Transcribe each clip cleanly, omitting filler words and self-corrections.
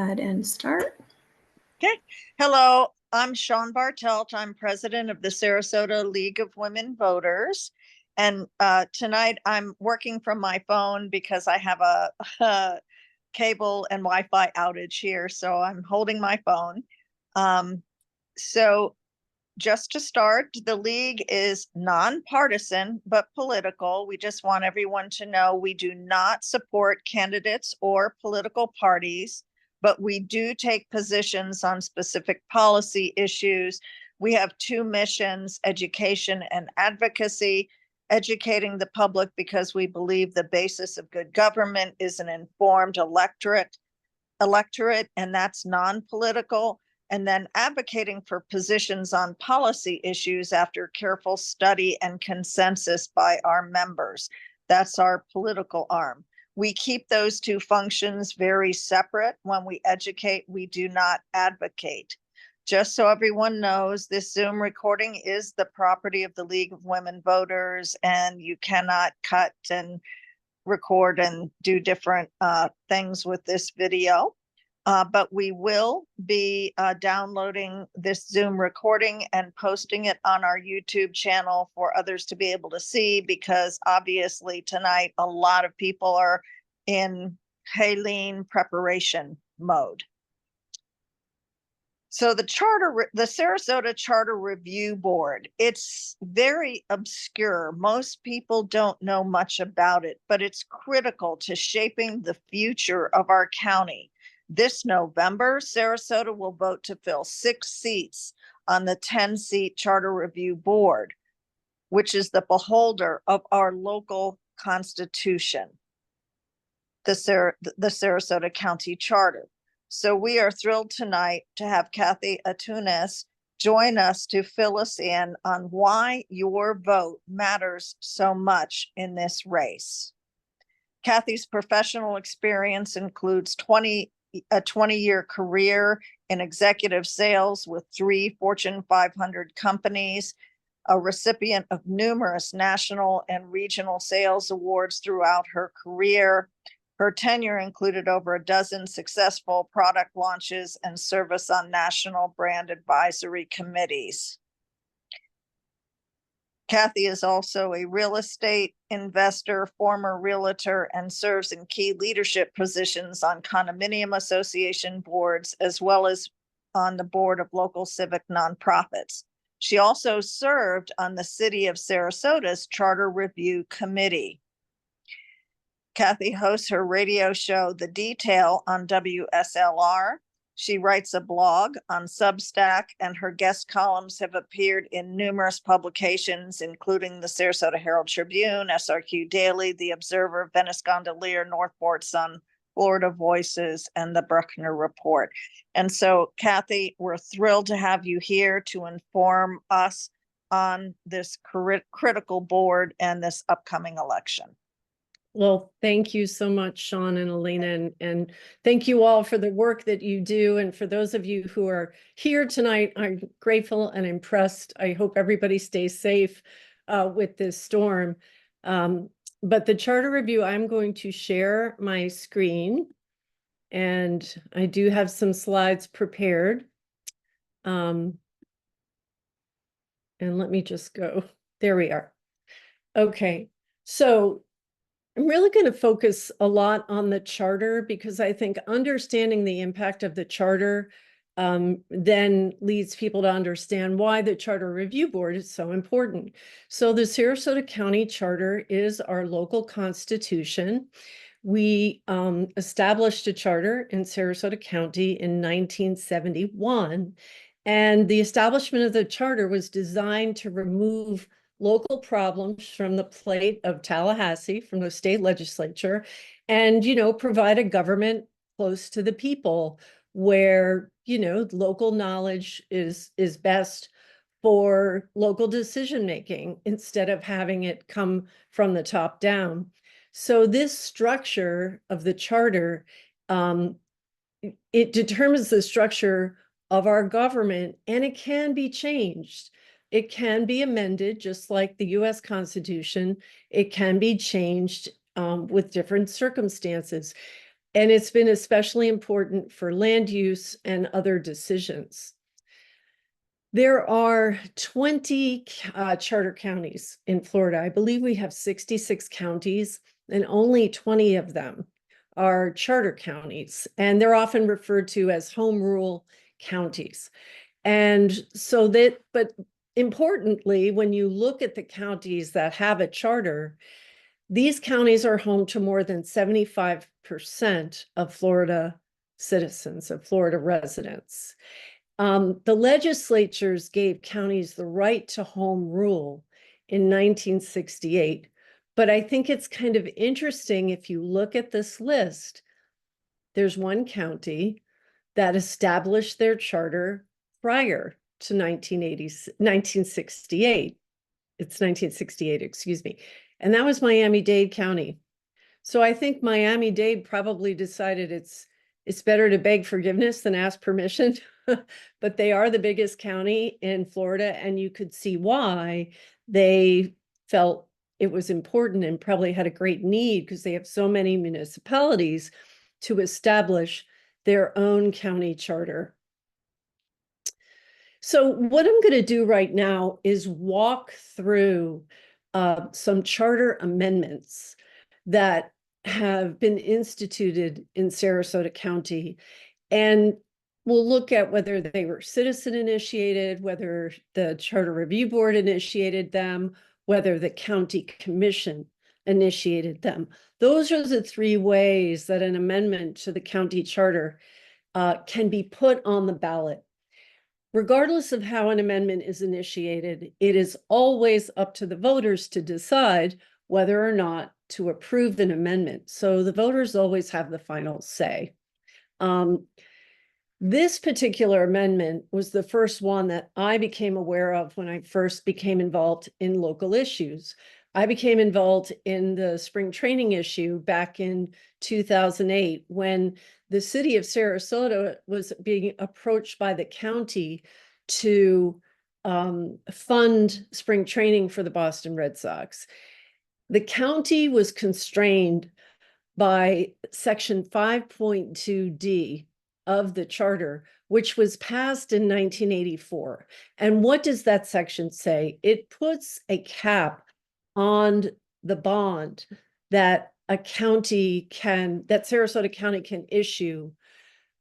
ahead and start. Okay. Hello, I'm Sean Bartelt. I'm president of the Sarasota League of Women Voters. And tonight I'm working from my phone because I have a cable and Wi-Fi outage here. So I'm holding my phone. So just to start, the league is nonpartisan but political. We just want everyone to know we do not support candidates or political parties, but we do take positions on specific policy issues. We have two missions: education and advocacy. Educating the public because we believe the basis of good government is an informed electorate, and that's non-political. And then advocating for positions on policy issues after careful study and consensus by our members. That's our political arm. We keep those two functions very separate. When we educate, we do not advocate. Just so everyone knows, this Zoom recording is the property of the League of Women Voters, and you cannot cut and record and do different things with this video. But we will be downloading this Zoom recording and posting it on our YouTube channel for others to be able to see, because obviously tonight a lot of people are in Haleen preparation mode. So the Sarasota Charter Review Board, it's very obscure. Most people don't know much about it, but it's critical to shaping the future of our county. This November, Sarasota will vote to fill 6 seats on the 10-seat Charter Review Board, which is the beholder of our local constitution, the Sarasota County Charter. So we are thrilled tonight to have Cathy Antunes join us to fill us in on why your vote matters so much in this race. Cathy's professional experience includes a 20-year career in executive sales with 3 Fortune 500 companies, a recipient of numerous national and regional sales awards throughout her career. Her tenure included over a dozen successful product launches and service on national brand advisory committees. Cathy is also a real estate investor, former realtor, and serves in key leadership positions on condominium association boards, as well as on the board of local civic nonprofits. She also served on the City of Sarasota's Charter Review Committee. Cathy hosts her radio show, The Detail, on WSLR. She writes a blog on Substack, and her guest columns have appeared in numerous publications, including the Sarasota Herald Tribune, SRQ Daily, The Observer, Venice Gondolier, Northport Sun, Florida Voices, and the Bruckner Report. And so, Cathy, we're thrilled to have you here to inform us on this critical board and this upcoming election. Well, thank you so much, Sean and Elena, and thank you all for the work that you do. And for those of you who are here tonight, I'm grateful and impressed. I hope everybody stays safe with this storm. But the Charter Review, I'm going to share my screen, and I do have some slides prepared. And let me just go. There we are. Okay, so I'm really going to focus a lot on the charter, because I think understanding the impact of the charter then leads people to understand why the Charter Review Board is so important. So the Sarasota County Charter is our local constitution. We established a charter in Sarasota County in 1971, and the establishment of the charter was designed to remove local problems from the plate of Tallahassee, from the state legislature, and, provide a government close to the people where, local knowledge is best for local decision-making instead of having it come from the top down. So this structure of the charter, it determines the structure of our government, and it can be changed. It can be amended, just like the U.S. Constitution. It can be changed with different circumstances. And it's been especially important for land use and other decisions. There are 20 charter counties in Florida. I believe we have 66 counties, and only 20 of them are charter counties, and they're often referred to as home rule counties. And so that, but importantly, when you look at the counties that have a charter, these counties are home to more than 75% of Florida citizens, of Florida residents. The legislatures gave counties the right to home rule in 1968. But I think it's kind of interesting if you look at this list, there's one county that established their charter prior to 1968. It's 1968, excuse me. And that was Miami-Dade County. So I think Miami-Dade probably decided it's better to beg forgiveness than ask permission. But they are the biggest county in Florida, and you could see why they felt it was important and probably had a great need, because they have so many municipalities, to establish their own county charter. So what I'm going to do right now is walk through some charter amendments that have been instituted in Sarasota County, and we'll look at whether they were citizen initiated, whether the Charter Review Board initiated them, whether the county commission initiated them. Those are the three ways that an amendment to the county charter can be put on the ballot. Regardless of how an amendment is initiated, it is always up to the voters to decide whether or not to approve an amendment. So the voters always have the final say. This particular amendment was the first one that I became aware of when I first became involved in local issues. I became involved in the spring training issue back in 2008, when the city of Sarasota was being approached by the county to fund spring training for the Boston Red Sox. The county was constrained by Section 5.2D of the charter, which was passed in 1984. And what does that section say? It puts a cap on the bond that a county can, that Sarasota County can issue.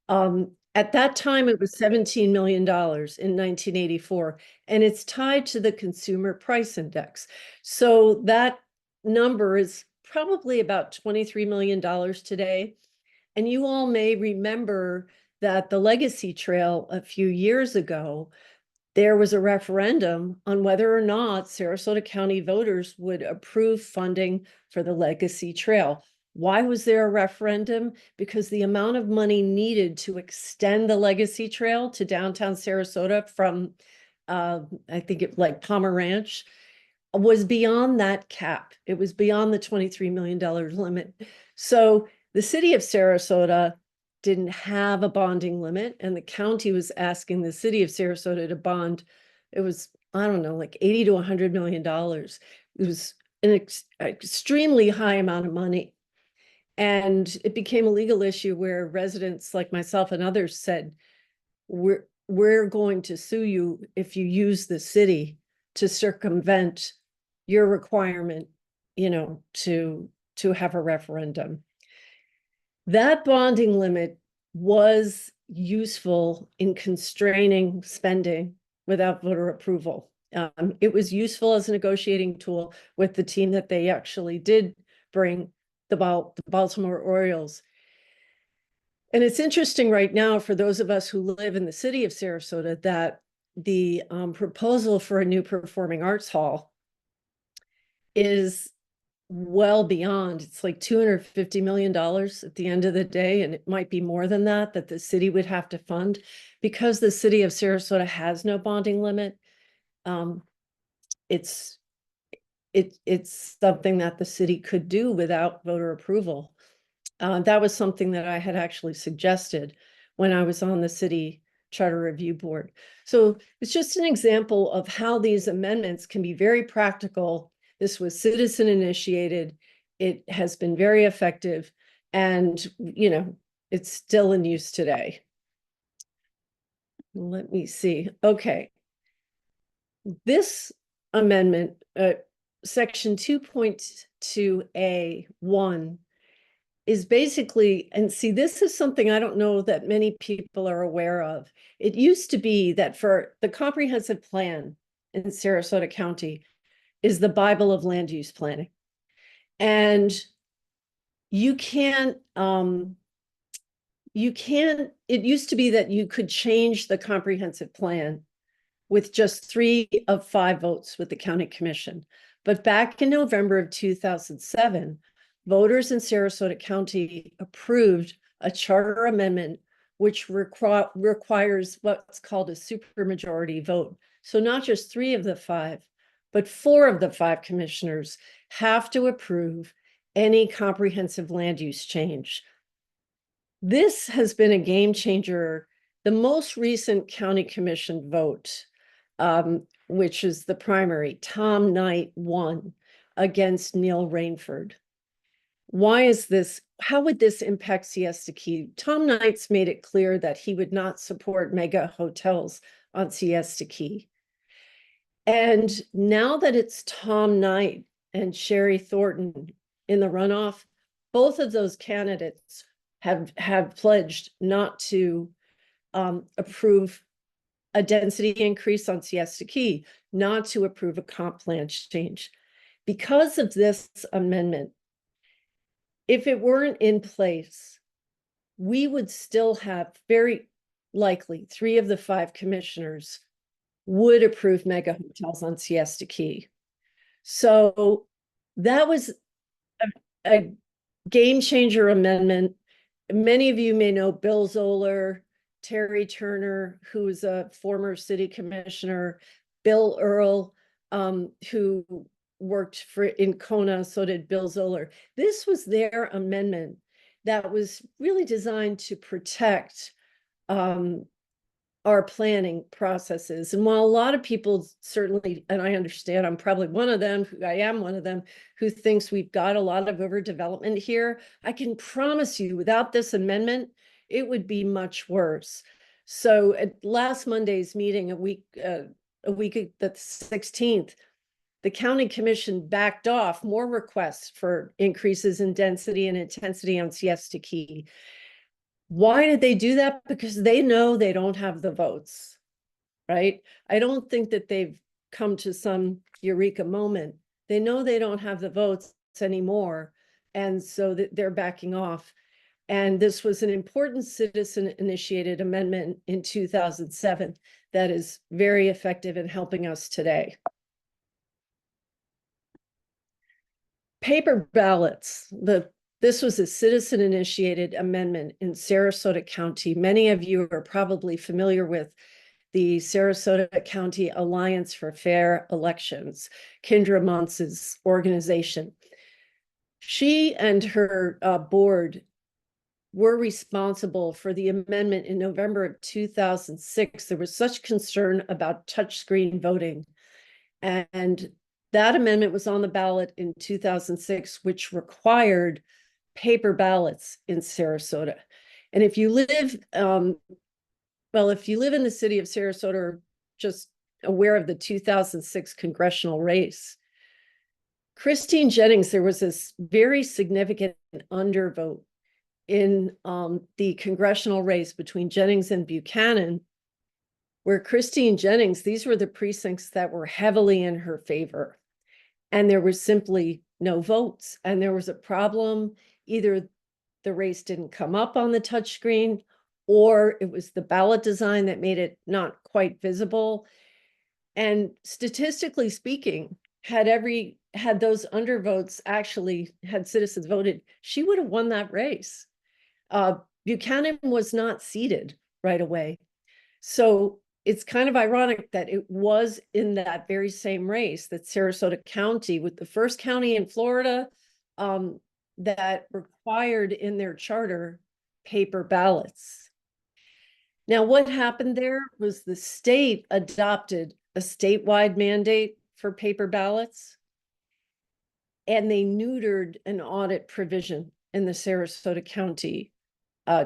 At that time, it was $17 million in 1984, and it's tied to the Consumer Price Index. So that number is probably about $23 million today. And you all may remember that the Legacy Trail a few years ago, there was a referendum on whether or not Sarasota County voters would approve funding for the Legacy Trail. Why was there a referendum? Because the amount of money needed to extend the Legacy Trail to downtown Sarasota from, I think it like Palmer Ranch, was beyond that cap. It was beyond the $23 million limit. So the city of Sarasota didn't have a bonding limit, and the county was asking the city of Sarasota to bond. It was, I don't know, like $80 to $100 million. It was an extremely high amount of money. And it became a legal issue where residents like myself and others said, we're going to sue you if you use the city to circumvent your requirement, to have a referendum. That bonding limit was useful in constraining spending without voter approval. It was useful as a negotiating tool with the team that they actually did bring, the Baltimore Orioles. And it's interesting right now for those of us who live in the city of Sarasota that the proposal for a new performing arts hall is well beyond, it's like $250 million at the end of the day, and it might be more than that the city would have to fund, because the city of Sarasota has no bonding limit. It's something that the city could do without voter approval. That was something that I had actually suggested when I was on the city Charter Review Board. So it's just an example of how these amendments can be very practical. This was citizen initiated. It has been very effective. And, you know, it's still in use today. Let me see. Okay. This amendment, section 2.2A1 is basically, and see, this is something I don't know that many people are aware of. It used to be that for the comprehensive plan in Sarasota County is the Bible of land use planning. And you can't, it used to be that you could change the comprehensive plan with just 3 of 5 votes with the county commission. But back in November of 2007, voters in Sarasota County approved a charter amendment which requires what's called a supermajority vote. So not just 3 of the 5, but 4 of the 5 commissioners have to approve any comprehensive land use change. This has been a game changer. The most recent county commission vote, which is the primary, Tom Knight won against Neil Rainford. Why is this? How would this impact Siesta Key? Tom Knight's made it clear that he would not support mega hotels on Siesta Key. And now that it's Tom Knight and Sherry Thornton in the runoff, both of those candidates have pledged not to approve a density increase on Siesta Key, not to approve a comp plan change. Because of this amendment, if it weren't in place, we would still have very likely 3 of the 5 commissioners would approve mega hotels on Siesta Key. So that was a game changer amendment. Many of you may know Bill Zoller, Terry Turner, who is a former city commissioner, Bill Earl, who worked in Kona, so did Bill Zoller. This was their amendment that was really designed to protect our planning processes. And while a lot of people certainly, and I understand, I'm probably one of them, I am one of them, who thinks we've got a lot of overdevelopment here, I can promise you without this amendment, it would be much worse. So at last Monday's meeting, a week the 16th, the county commission backed off more requests for increases in density and intensity on Siesta Key. Why did they do that? Because they know they don't have the votes, right? I don't think that they've come to some eureka moment. They know they don't have the votes anymore, and so they're backing off. And this was an important citizen-initiated amendment in 2007 that is very effective in helping us today. Paper ballots. This was a citizen-initiated amendment in Sarasota County. Many of you are probably familiar with the Sarasota County Alliance for Fair Elections, Kendra Montz's organization. She and her board were responsible for the amendment in November of 2006. There was such concern about touchscreen voting. And that amendment was on the ballot in 2006, which required paper ballots in Sarasota. And if you live, if you live in the city of Sarasota, or just aware of the 2006 congressional race, Christine Jennings, there was this very significant undervote in the congressional race between Jennings and Buchanan, where Christine Jennings, these were the precincts that were heavily in her favor. And there was simply no votes. And there was a problem. Either the race didn't come up on the touchscreen, or it was the ballot design that made it not quite visible. And statistically speaking, had those undervotes actually had citizens voted, she would have won that race. Buchanan was not seated right away. So it's kind of ironic that it was in that very same race that Sarasota County, with the first county in Florida, that required in their charter paper ballots. Now, what happened there was the state adopted a statewide mandate for paper ballots, and they neutered an audit provision. in the Sarasota County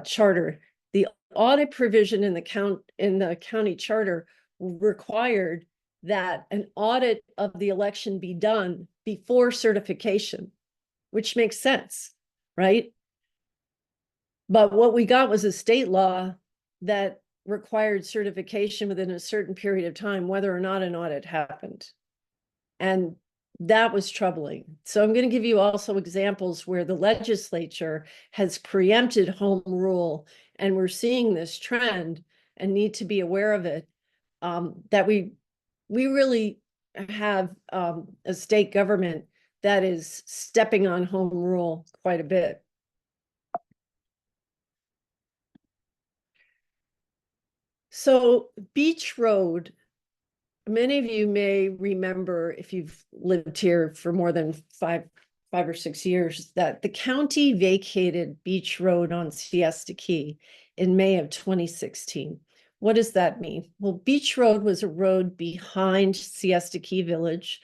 charter. The audit provision in the county charter required that an audit of the election be done before certification, which makes sense, right? But what we got was a state law that required certification within a certain period of time, whether or not an audit happened. And that was troubling. So I'm going to give you also examples where the legislature has preempted home rule, and we're seeing this trend and need to be aware of it, that we really have a state government that is stepping on home rule quite a bit. So Beach Road, many of you may remember, if you've lived here for more than five or 6 years, that the county vacated Beach Road on Siesta Key in May of 2016. What does that mean? Well, Beach Road was a road behind Siesta Key Village,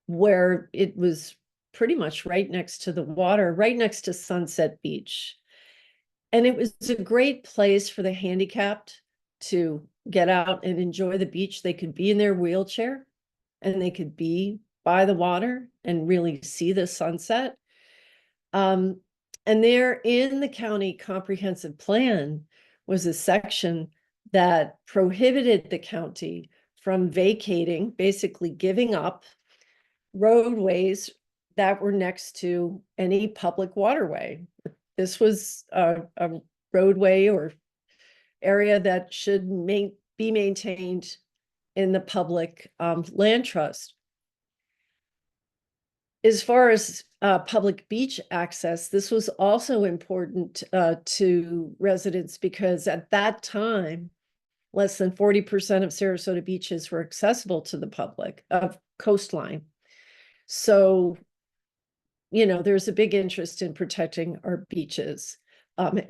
where it was pretty much right next to the water, right next to Sunset Beach. And it was a great place for the handicapped to get out and enjoy the beach. They could be in their wheelchair and they could be by the water and really see the sunset. And there in the county comprehensive plan was a section that prohibited the county from vacating, basically giving up roadways that were next to any public waterway. This was a roadway or area that should be maintained in the public land trust. As far as public beach access, this was also important to residents, because at that time, less than 40% of Sarasota beaches were accessible to the public of coastline. So, you know, there's a big interest in protecting our beaches,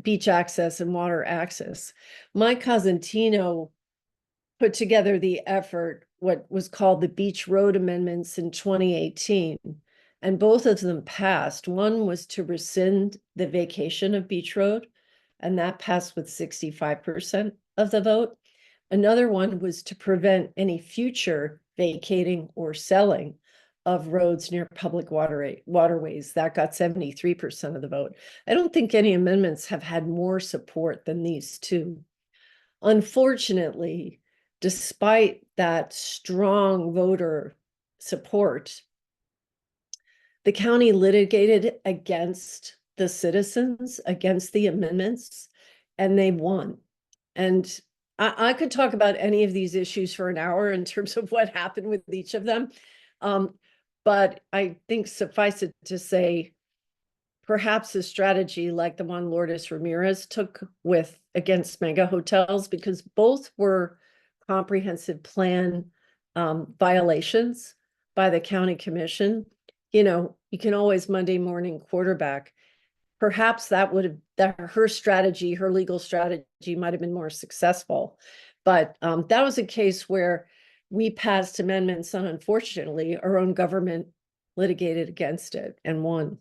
beach access and water access. My cousin Tino put together the effort, what was called the Beach Road Amendments in 2018, and both of them passed. One was to rescind the vacation of Beach Road, and that passed with 65% of the vote. Another one was to prevent any future vacating or selling of roads near public waterways. That got 73% of the vote. I don't think any amendments have had more support than these two. Unfortunately, despite that strong voter support, the county litigated against the citizens, against the amendments, and they won. And I could talk about any of these issues for an hour in terms of what happened with each of them. But I think suffice it to say, perhaps a strategy like the one Lourdes Ramirez took against mega hotels, because both were comprehensive plan violations by the county commission. You know, you can always Monday morning quarterback. Perhaps that would have, her strategy, her legal strategy might have been more successful. But that was a case where we passed amendments, and unfortunately, our own government litigated against it and won.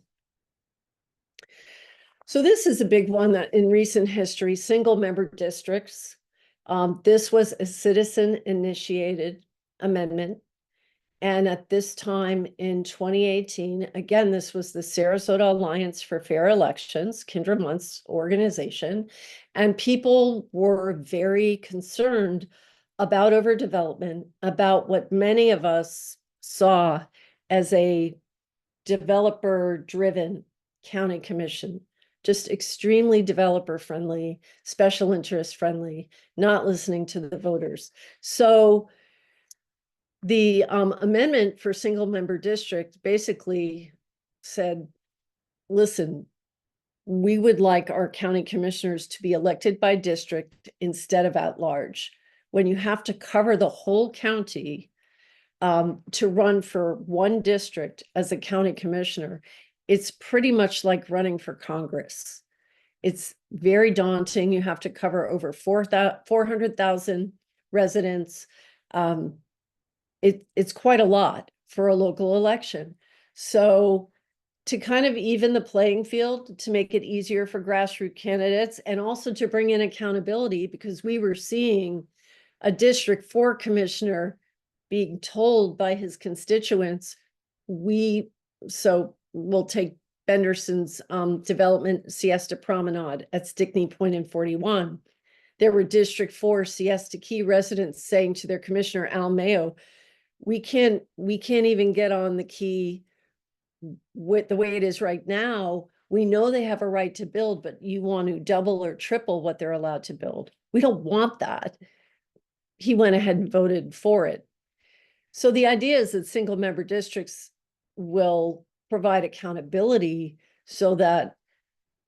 So this is a big one that in recent history, single member districts. This was a citizen-initiated amendment. And at this time in 2018, again, this was the Sarasota Alliance for Fair Elections, Kindra Munt's organization, and people were very concerned about overdevelopment, about what many of us saw as a developer-driven county commission, just extremely developer-friendly, special interest-friendly, not listening to the voters. So the amendment for single member district basically said, listen, we would like our county commissioners to be elected by district instead of at large. When you have to cover the whole county to run for one district as a county commissioner, it's pretty much like running for Congress. It's very daunting. You have to cover over 400,000 residents. It's quite a lot for a local election. So to kind of even the playing field, to make it easier for grassroots candidates, and also to bring in accountability, because we were seeing a District 4 commissioner being told by his constituents, we'll take Benderson's development Siesta Promenade at Stickney Point in 41. There were District 4 Siesta Key residents saying to their commissioner, Al Mayo, we can't even get on the key with the way it is right now. We know they have a right to build, but you want to double or triple what they're allowed to build. We don't want that. He went ahead and voted for it. So the idea is that single member districts will provide accountability so that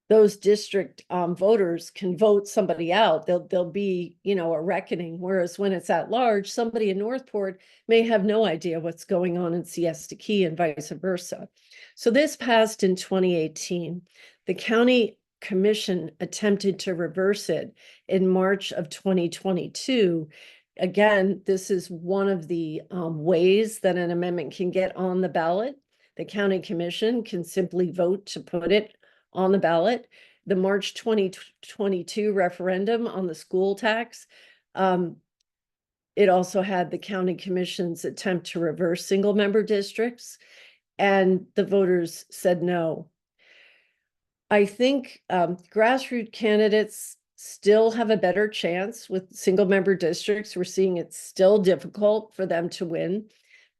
those district voters can vote somebody out. There'll be, a reckoning. Whereas when it's at large, somebody in Northport may have no idea what's going on in Siesta Key and vice versa. So this passed in 2018. The county commission attempted to reverse it in March of 2022. Again, this is one of the ways that an amendment can get on the ballot. The county commission can simply vote to put it on the ballot. The March 2022 referendum on the school tax, it also had the county commission's attempt to reverse single member districts, and the voters said no. I think grassroots candidates still have a better chance with single member districts. We're seeing it's still difficult for them to win.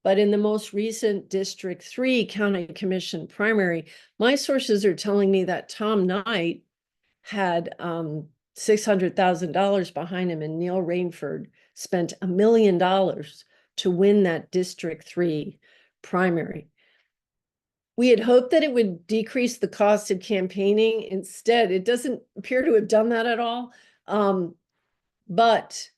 But in the most recent District 3 County Commission primary, my sources are telling me that Tom Knight had $600,000 behind him, and Neil Rainford spent $1 million to win that District 3 primary. We had hoped that it would decrease the cost of campaigning. Instead, it doesn't appear to have done that at all. But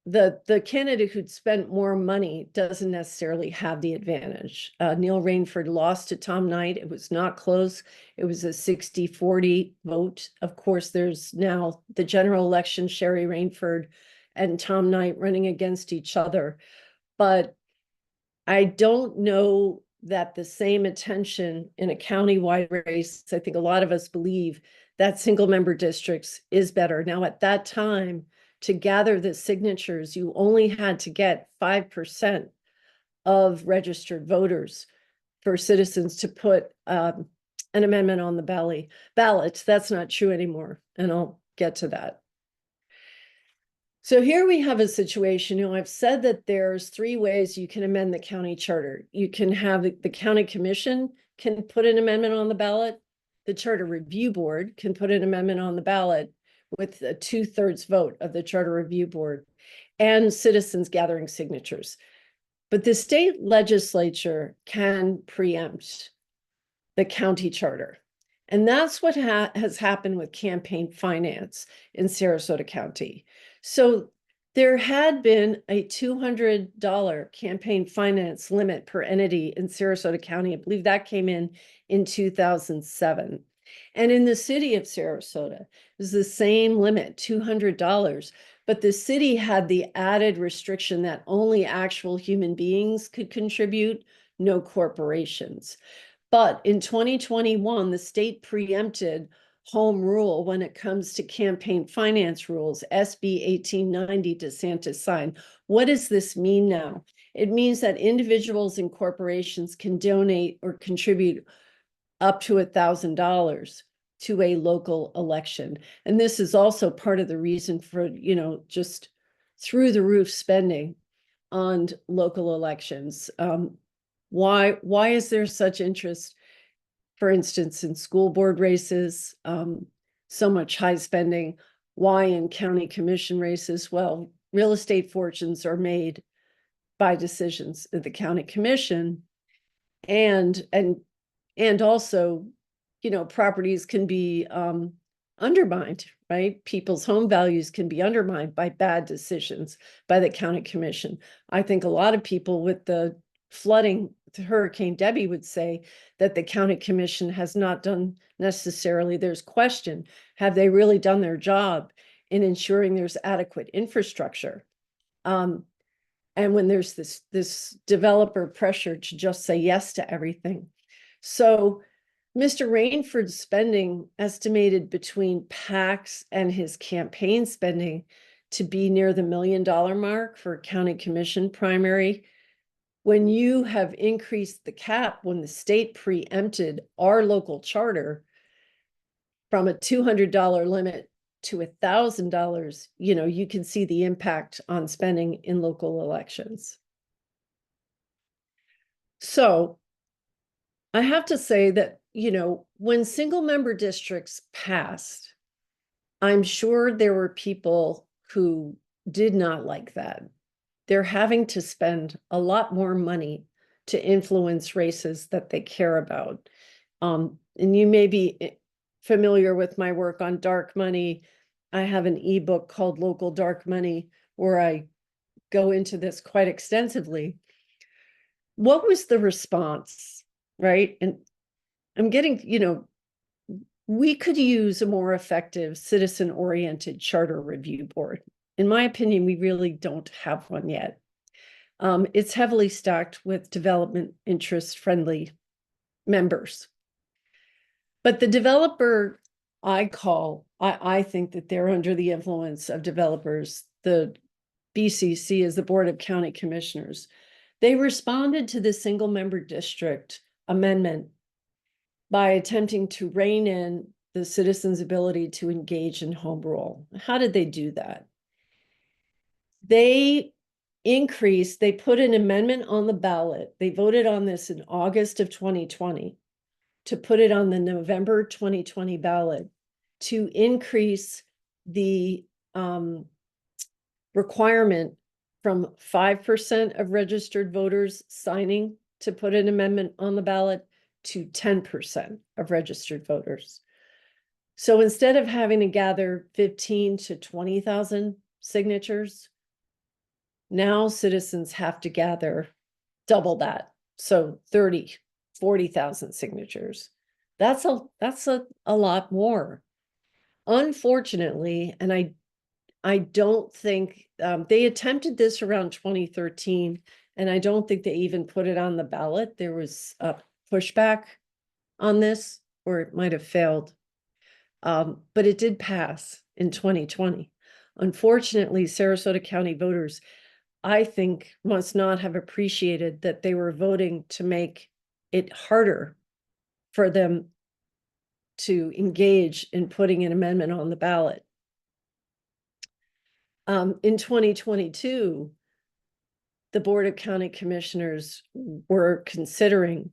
the candidate who'd spent more money doesn't necessarily have the advantage. Neil Rainford lost to Tom Knight. It was not close. It was a 60-40 vote. Of course, there's now the general election, Sherry Rainford and Tom Knight running against each other. But I don't know that the same attention in a county-wide race, I think a lot of us believe that single member districts is better. Now, at that time, to gather the signatures, you only had to get 5% of registered voters for citizens to put an amendment on the ballot. That's not true anymore, and I'll get to that. So here we have a situation. I've said that there's 3 ways you can amend the county charter. You can have the county commission can put an amendment on the ballot. The Charter Review Board can put an amendment on the ballot with a 2/3 vote of the Charter Review Board and citizens gathering signatures. But the state legislature can preempt the county charter. And that's what has happened with campaign finance in Sarasota County. So there had been a $200 campaign finance limit per entity in Sarasota County. I believe that came in 2007. And in the city of Sarasota, it was the same limit, $200. But the city had the added restriction that only actual human beings could contribute, no corporations. But in 2021, the state preempted home rule when it comes to campaign finance rules, SB 1890 DeSantis signed. What does this mean now? It means that individuals and corporations can donate or contribute up to $1,000 to a local election. And this is also part of the reason for, just through the roof spending on local elections. Why is there such interest, for instance, in school board races, so much high spending? Why in county commission races? Well, real estate fortunes are made by decisions of the county commission, and also, properties can be undermined, right? People's home values can be undermined by bad decisions by the county commission. I think a lot of people with the flooding to Hurricane Debbie would say that the county commission has not done necessarily, there's question, have they really done their job in ensuring there's adequate infrastructure? And when there's this developer pressure to just say yes to everything. So Mr. Rainford's spending estimated between PACs and his campaign spending to be near the $1 million mark for county commission primary. When you have increased the cap, when the state preempted our local charter from a $200 limit to $1,000, you can see the impact on spending in local elections. So I have to say that, when single member districts passed, I'm sure there were people who did not like that. They're having to spend a lot more money to influence races that they care about. And you may be familiar with my work on dark money. I have an ebook called Local Dark Money where I go into this quite extensively. What was the response, right? And I'm getting, we could use a more effective citizen-oriented charter review board. In my opinion, we really don't have one yet. It's heavily stacked with development interest-friendly members. But the developer I think that they're under the influence of developers. The BCC is the Board of County Commissioners. They responded to the single member district amendment by attempting to rein in the citizens' ability to engage in home rule. How did they do that? They put an amendment on the ballot. They voted on this in August of 2020 to put it on the November 2020 ballot to increase the requirement from 5% of registered voters signing to put an amendment on the ballot to 10% of registered voters. So instead of having to gather 15 to 20,000 signatures, now citizens have to gather double that. So 30, 40,000 signatures. That's a lot more. Unfortunately, and I don't think they attempted this around 2013, and I don't think they even put it on the ballot. There was a pushback on this, or it might have failed. But it did pass in 2020. Unfortunately, Sarasota County voters, I think, must not have appreciated that they were voting to make it harder for them to engage in putting an amendment on the ballot. In 2022, the Board of County Commissioners were considering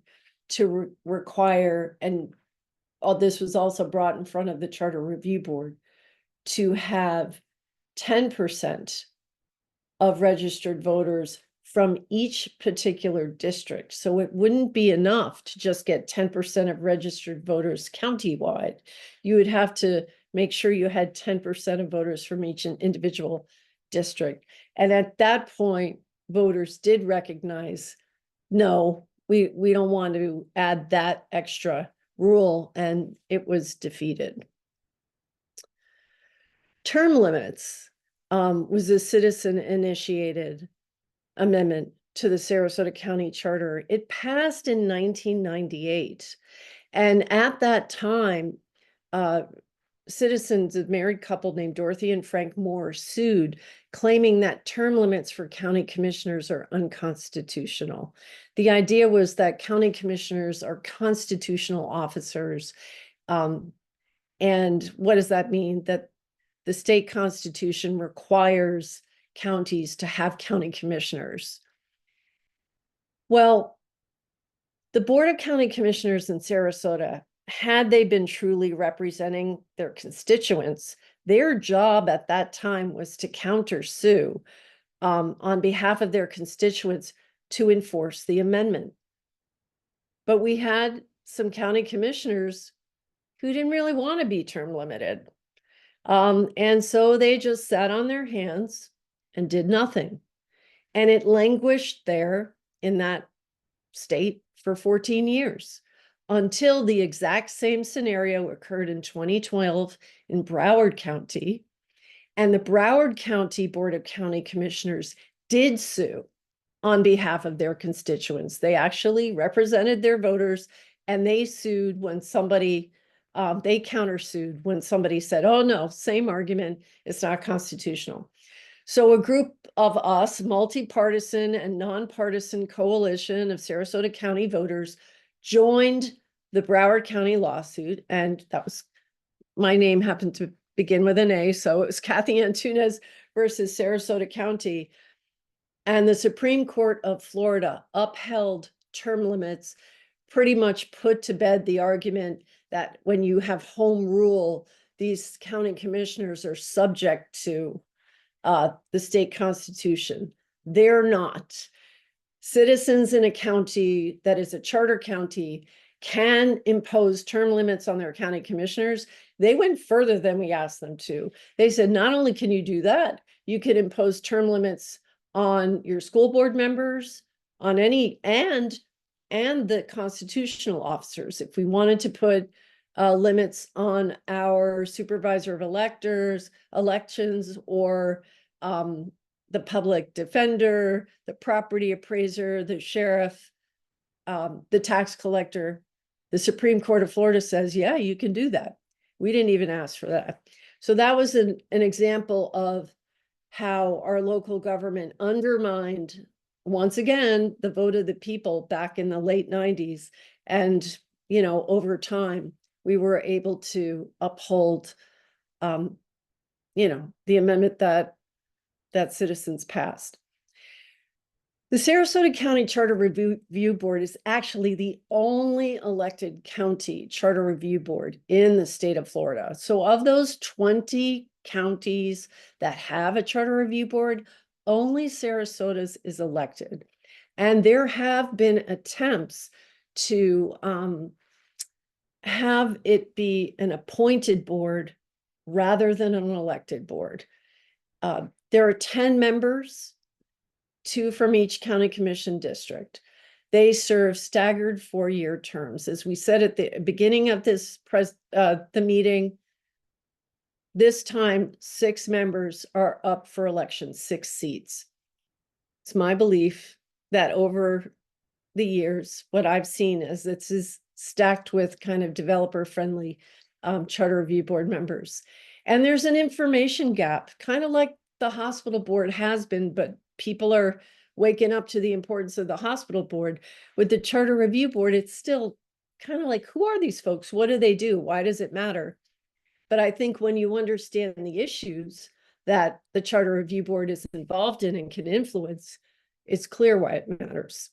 to require, and this was also brought in front of the Charter Review Board, to have 10% of registered voters from each particular district. So it wouldn't be enough to just get 10% of registered voters countywide. You would have to make sure you had 10% of voters from each individual district. And at that point, voters did recognize, no, we don't want to add that extra rule, and it was defeated. Term limits was a citizen-initiated amendment to the Sarasota County Charter. It passed in 1998. And at that time, citizens, a married couple named Dorothy and Frank Moore, sued, claiming that term limits for county commissioners are unconstitutional. The idea was that county commissioners are constitutional officers. And what does that mean? That the state constitution requires counties to have county commissioners. Well, the Board of County Commissioners in Sarasota, had they been truly representing their constituents, their job at that time was to countersue on behalf of their constituents to enforce the amendment. But we had some county commissioners who didn't really want to be term limited. And so they just sat on their hands and did nothing. And it languished there in that state for 14 years until the exact same scenario occurred in 2012 in Broward County. And the Broward County Board of County Commissioners did sue on behalf of their constituents. They actually represented their voters and they sued when somebody, they countersued when somebody said, oh no, same argument, it's not constitutional. So a group of us, multi-partisan and nonpartisan coalition of Sarasota County voters, joined the Broward County lawsuit, and that was, my name happened to begin with an A, so it was Cathy Antunes versus Sarasota County. And the Supreme Court of Florida upheld term limits, pretty much put to bed the argument that when you have home rule, these county commissioners are subject to the state constitution. They're not. Citizens in a county that is a charter county can impose term limits on their county commissioners. They went further than we asked them to. They said, not only can you do that, you can impose term limits on your school board members, on any, and the constitutional officers. If we wanted to put limits on our supervisor of elections, or the public defender, the property appraiser, the sheriff, the tax collector, the Supreme Court of Florida says, yeah, you can do that. We didn't even ask for that. So that was an example of how our local government undermined, once again, the vote of the people back in the late 90s. And, you know, over time, we were able to uphold, you know, the amendment that citizens passed. The Sarasota County Charter Review Board is actually the only elected county charter review board in the state of Florida. So of those 20 counties that have a charter review board, only Sarasota's is elected. And there have been attempts to have it be an appointed board rather than an elected board. There are 10 members, 2 from each county commission district. They serve staggered 4-year terms. As we said at the beginning of this the meeting, this time 6 members are up for election, 6 seats. It's my belief that over the years, what I've seen is this is stacked with kind of developer-friendly charter review board members. And there's an information gap, kind of like the hospital board has been, but people are waking up to the importance of the hospital board. With the charter review board, it's still kind of like, who are these folks? What do they do? Why does it matter? But I think when you understand the issues that the charter review board is involved in and can influence, it's clear why it matters.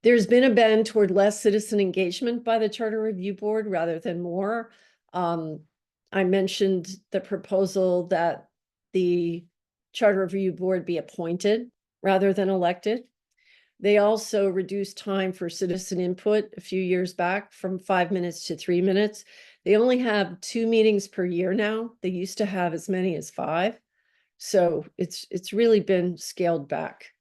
There's been a bend toward less citizen engagement by the charter review board rather than more. I mentioned the proposal that the charter review board be appointed rather than elected. They also reduced time for citizen input a few years back from 5 minutes to 3 minutes. They only have 2 meetings per year now. They used to have as many as 5. So it's really been scaled back.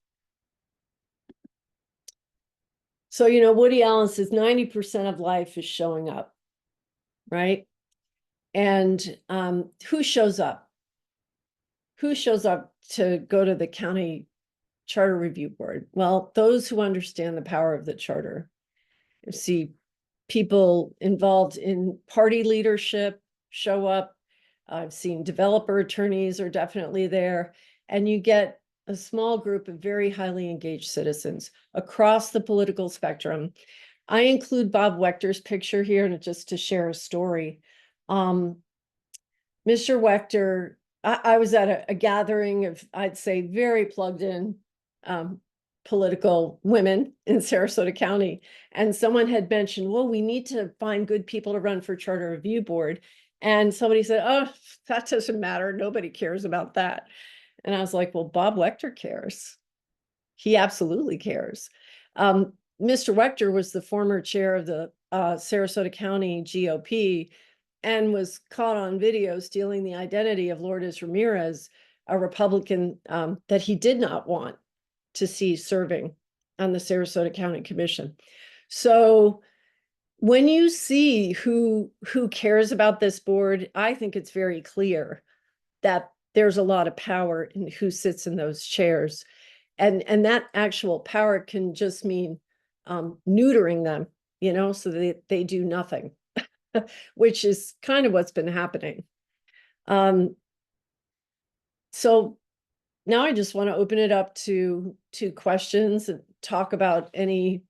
So, you know, Woody Allen says 90% of life is showing up, right? And who shows up? Who shows up to go to the county charter review board? Well, those who understand the power of the charter. You see people involved in party leadership show up. I've seen developer attorneys are definitely there. And you get a small group of very highly engaged citizens across the political spectrum. I include Bob Wechter's picture here just to share a story. Mr. Wechter, I was at a gathering of, I'd say, very plugged in political women in Sarasota County. And someone had mentioned, well, we need to find good people to run for charter review board. And somebody said, oh, that doesn't matter. Nobody cares about that. And I was like, well, Bob Wechter cares. He absolutely cares. Mr. Wechter was the former chair of the Sarasota County GOP and was caught on video stealing the identity of Lourdes Ramirez, a Republican that he did not want to see serving on the Sarasota County Commission. So when you see who cares about this board, I think it's very clear that there's a lot of power in who sits in those chairs. And that actual power can just mean neutering them so they do nothing, which is kind of what's been happening. So now I just want to open it up to questions and talk about any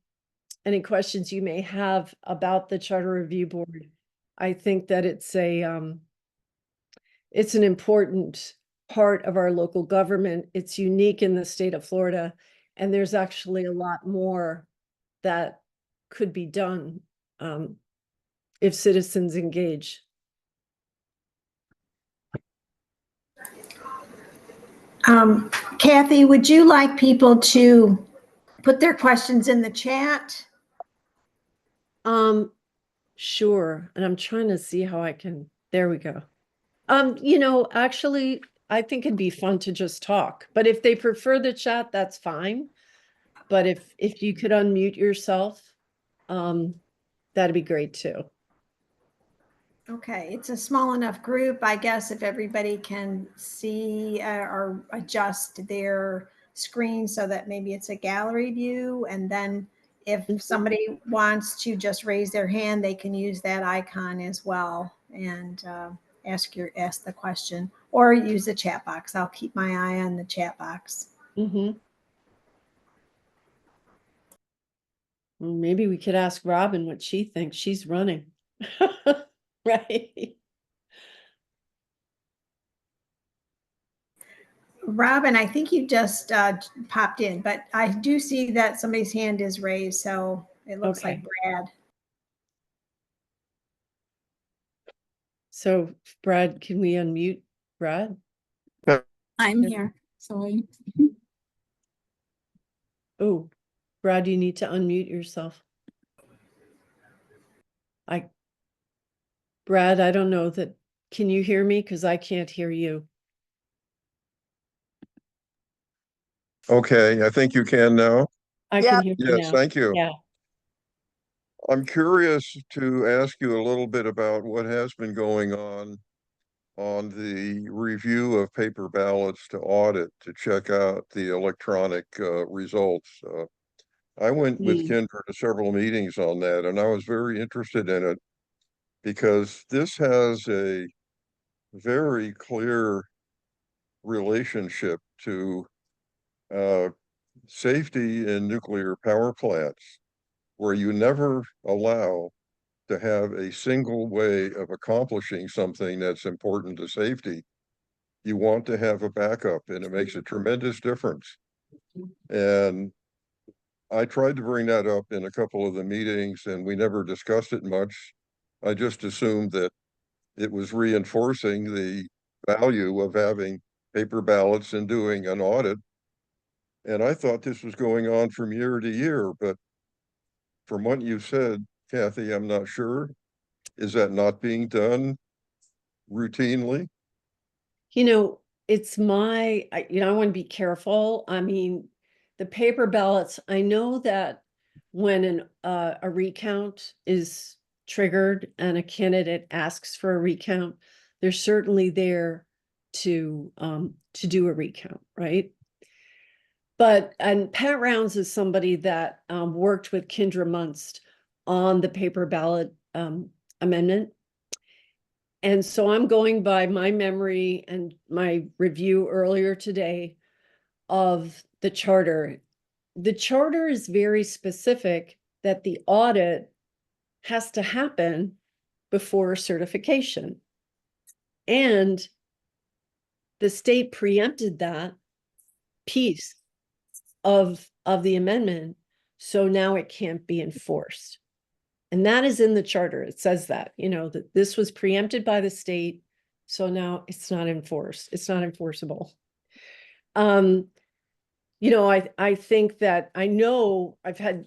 questions you may have about the Charter Review Board. I think that it's an important part of our local government. It's unique in the state of Florida, and there's actually a lot more that could be done if citizens engage. Cathy, would you like people to put their questions in the chat? Sure. And I'm trying to see how I can, there we go. Actually, I think it'd be fun to just talk, but if they prefer the chat, that's fine. But if you could unmute yourself, that'd be great too. Okay, it's a small enough group, I guess, if everybody can see or adjust their screen so that maybe it's a gallery view. And then if somebody wants to just raise their hand, they can use that icon as well and ask the question, or use the chat box. I'll keep my eye on the chat box. Well, maybe we could ask Robin what she thinks. She's running. Right. Robin, I think you just popped in, but I do see that somebody's hand is raised, so it looks like Brad. So Brad, can we unmute Brad? I'm here. Sorry. Oh, Brad, you need to unmute yourself. Brad, I don't know that. Can you hear me? Because I can't hear you. Okay, I think you can now. I Yeah. can hear you Yes, now. thank you. Yeah. I'm curious to ask you a little bit about what has been going on the review of paper ballots to audit, to check out the electronic results. I went with Kendra to several meetings on that, and I was very interested in it because this has a very clear relationship to safety in nuclear power plants, where you never allow to have a single way of accomplishing something that's important to safety. You want to have a backup, and it makes a tremendous difference. And I tried to bring that up in a couple of the meetings, and we never discussed it much. I just assumed that it was reinforcing the value of having paper ballots and doing an audit. And I thought this was going on from year to year, but from what you said, Cathy, I'm not sure. Is that not being done routinely? It's I want to be careful. I mean, the paper ballots, I know that when a recount is triggered and a candidate asks for a recount, they're certainly there to do a recount, right? And Pat Rounds is somebody that worked with Kendra Munst on the paper ballot amendment. And so I'm going by my memory and my review earlier today of the charter. The charter is very specific that the audit has to happen before certification. And the state preempted that piece of the amendment, so now it can't be enforced. And that is in the charter. It says that, that this was preempted by the state, so now it's not enforced. It's not enforceable. I think that I know I've had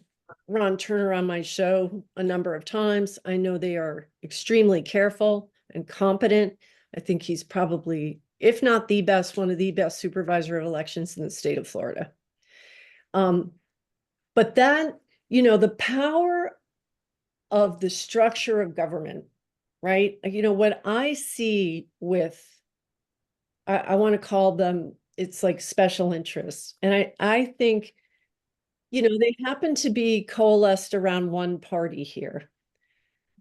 Ron Turner on my show a number of times. I know they are extremely careful and competent. I think he's probably, if not the best, one of the best supervisor of elections in the state of Florida. But that, the power of the structure of government, right? What I see with, I want to call them, it's like special interests. And I think you know, they happen to be coalesced around one party here.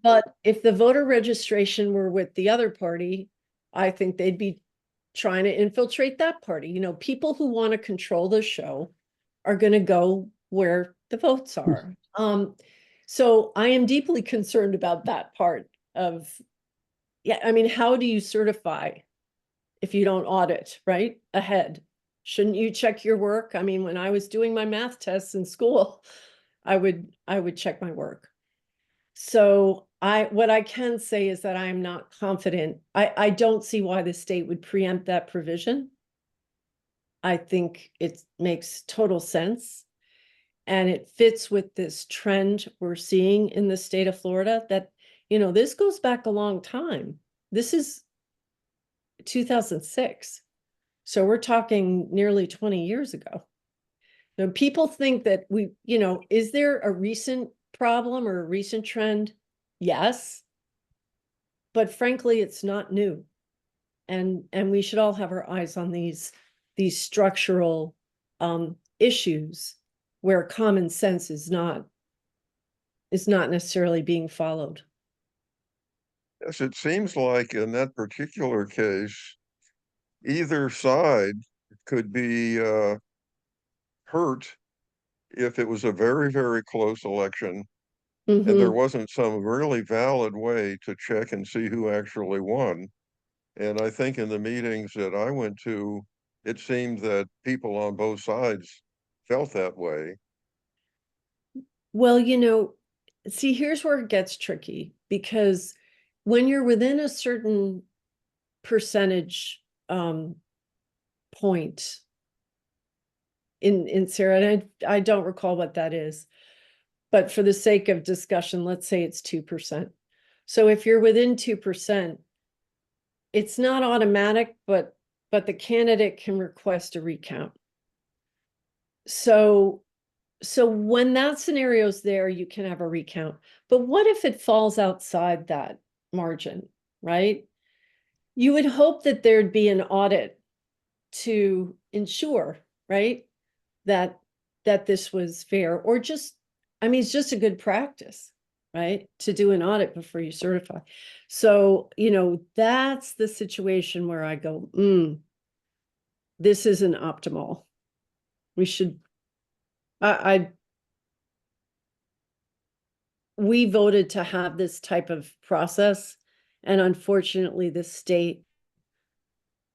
But if the voter registration were with the other party, I think they'd be trying to infiltrate that party. You know, people who want to control the show are going to go where the votes are. So I am deeply concerned about that part of, yeah, I mean, how do you certify if you don't audit, right? Ahead. Shouldn't you check your work? I mean, when I was doing my math tests in school, I would check my work. So what I can say is that I am not confident. I don't see why the state would preempt that provision. I think it makes total sense. And it fits with this trend we're seeing in the state of Florida that, you know, this goes back a long time. This is 2006. So we're talking nearly 20 years ago. Now, people think that you know, is there a recent problem or a recent trend? Yes. But frankly, it's not new. And we should all have our eyes on these structural issues where common sense is not necessarily being followed. Yes, it seems like in that particular case, either side could be hurt if it was a very, very close election and there wasn't some really valid way to check and see who actually won. And I think in the meetings that I went to, it seemed that people on both sides felt that way. Well, you know, see, here's where it gets tricky, because when you're within a certain percentage point in Sarah, and I don't recall what that is, but for the sake of discussion, let's say it's 2%. So if you're within 2%, it's not automatic, but the candidate can request a recount. So when that scenario's there, you can have a recount. But what if it falls outside that margin, right? You would hope that there'd be an audit to ensure, right, that this was fair, or just, I mean, it's just a good practice, right, to do an audit before you certify. So, you know, that's the situation where I go, this isn't optimal. We should, we voted to have this type of process, and unfortunately the state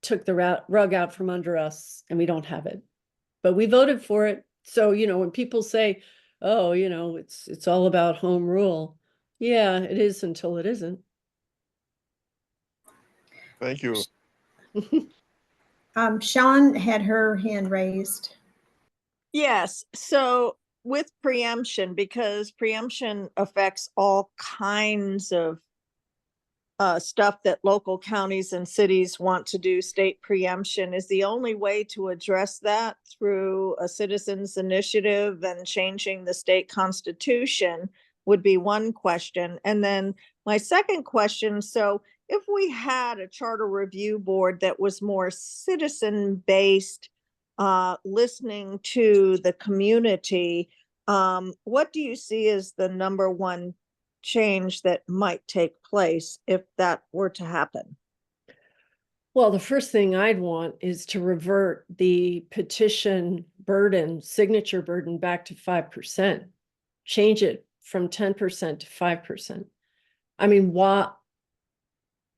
took the rug out from under us, and we don't have it, but we voted for it. So, you know, when people say, oh, you know, it's all about home rule, yeah, it is until it isn't. Thank you. Sean had her hand raised. Yes, so with preemption, because preemption affects all kinds of stuff that local counties and cities want to do, state preemption is the only way to address that through a citizens initiative, and changing the state constitution would be one question. And then my second question, so if we had a charter review board that was more citizen-based, listening to the community, what do you see as the number one change that might take place if that were to happen? Well, the first thing I'd want is to revert the petition burden, signature burden, back to 5%. Change it from 10% to 5%. I mean, what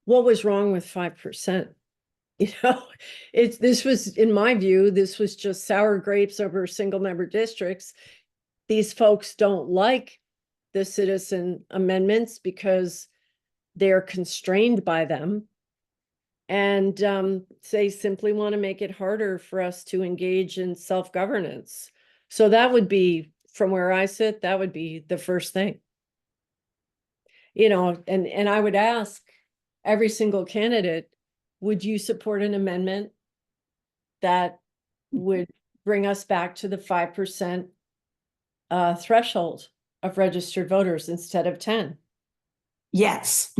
was wrong with 5%? You know, this was, in my view, this was just sour grapes over single member districts. These folks don't like the citizen amendments because they're constrained by them. And they simply want to make it harder for us to engage in self-governance. So that would be, from where I sit, that would be the first thing. You know, and I would ask every single candidate, would you support an amendment that would bring us back to the 5% threshold of registered voters instead of 10? Yes,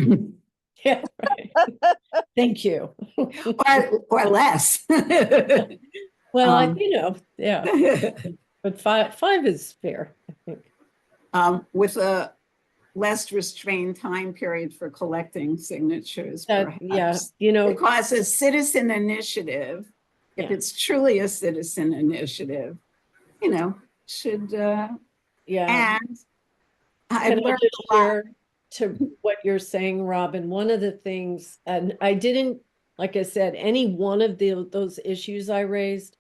Yeah, right. Thank you. or less. Well, you know, yeah. But five is fair, I think. With a less restrained time period for collecting signatures, That, yeah, perhaps. you know, Because a citizen initiative, if Yeah. it's truly a citizen initiative, you know, should, yeah. and I've Can I learned just a lot. share to what you're saying, Robin? One of the things, and I didn't, like I said, any one of those issues I raised,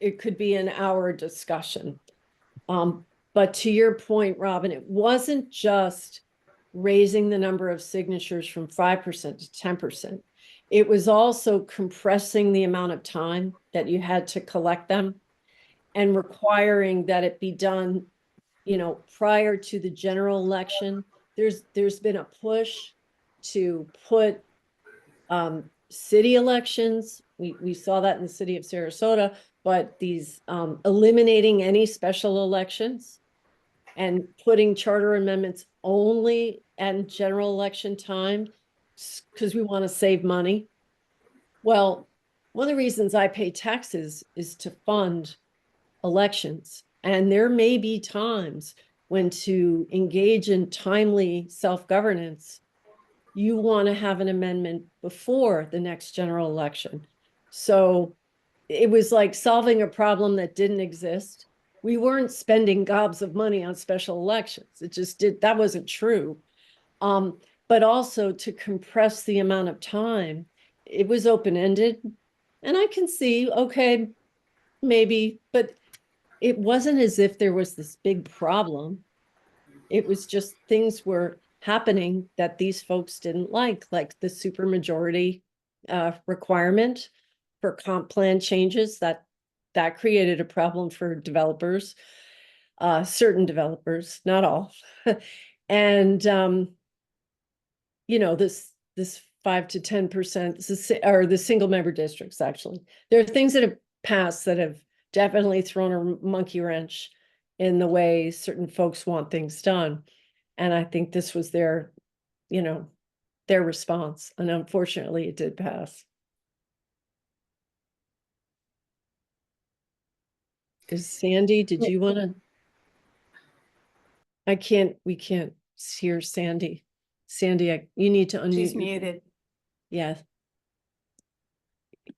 it could be an hour discussion. But to your point, Robin, it wasn't just raising the number of signatures from 5% to 10%. It was also compressing the amount of time that you had to collect them and requiring that it be done, prior to the general election. There's been a push to put city elections. We saw that in the city of Sarasota, but these eliminating any special elections and putting charter amendments only at general election time because we want to save money. Well, one of the reasons I pay taxes is to fund elections. And there may be times when to engage in timely self-governance, you want to have an amendment before the next general election. So it was like solving a problem that didn't exist. We weren't spending gobs of money on special elections. It just that wasn't true. But also to compress the amount of time, it was open-ended. And I can see, okay, maybe, but it wasn't as if there was this big problem. It was just things were happening that these folks didn't like the supermajority requirement for comp plan changes that created a problem for developers, certain developers, not all. And this 5 to 10%, or the single member districts, actually. There are things that have passed that have definitely thrown a monkey wrench in the way certain folks want things done. And I think this was their response. And unfortunately, it did pass. Is Sandy, did you want to? We can't hear Sandy. Sandy, you need to unmute. She's muted. Yeah.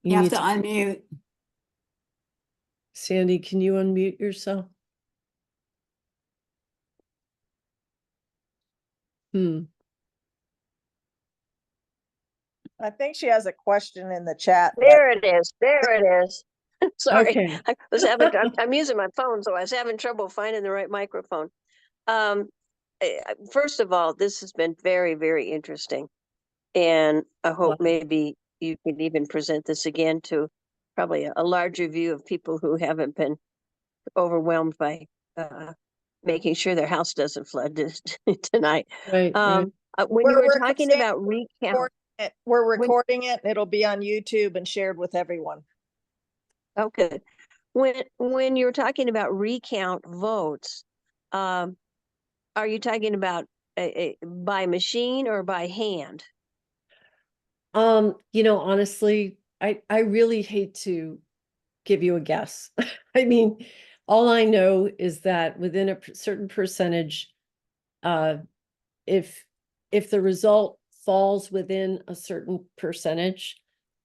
You have to unmute. Sandy, can you unmute yourself? I think she has a question in the chat. There it is. There it is. Sorry, Okay. I'm using my phone, so I was having trouble finding the right microphone. First of all, this has been very, very interesting. And I hope maybe you can even present this again to probably a larger view of people who haven't been overwhelmed by making sure their house doesn't flood tonight. Right. When you were talking about recount. We're recording it. It'll be on YouTube and shared with everyone. Oh, good. When you're talking about recount votes, are you talking about by machine or by hand? Honestly, I really hate to give you a guess. I mean, all I know is that within a certain percentage, if the result falls within a certain percentage,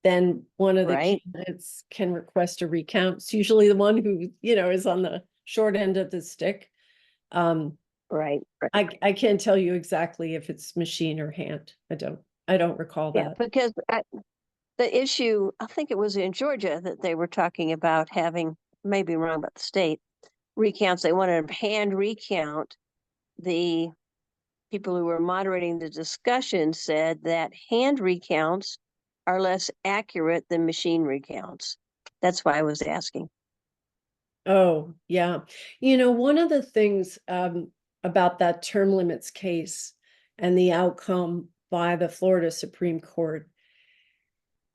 then one of the candidates can request a recount. It's usually the one who, is on the short end of the stick. Right. I can't tell you exactly if it's machine or hand. I don't recall that. Yeah, because the issue, I think it was in Georgia that they were talking about having, maybe wrong about the state, recounts. They wanted to hand recount. The people who were moderating the discussion said that hand recounts are less accurate than machine recounts. That's why I was asking. Oh, yeah. One of the things about that term limits case and the outcome by the Florida Supreme Court,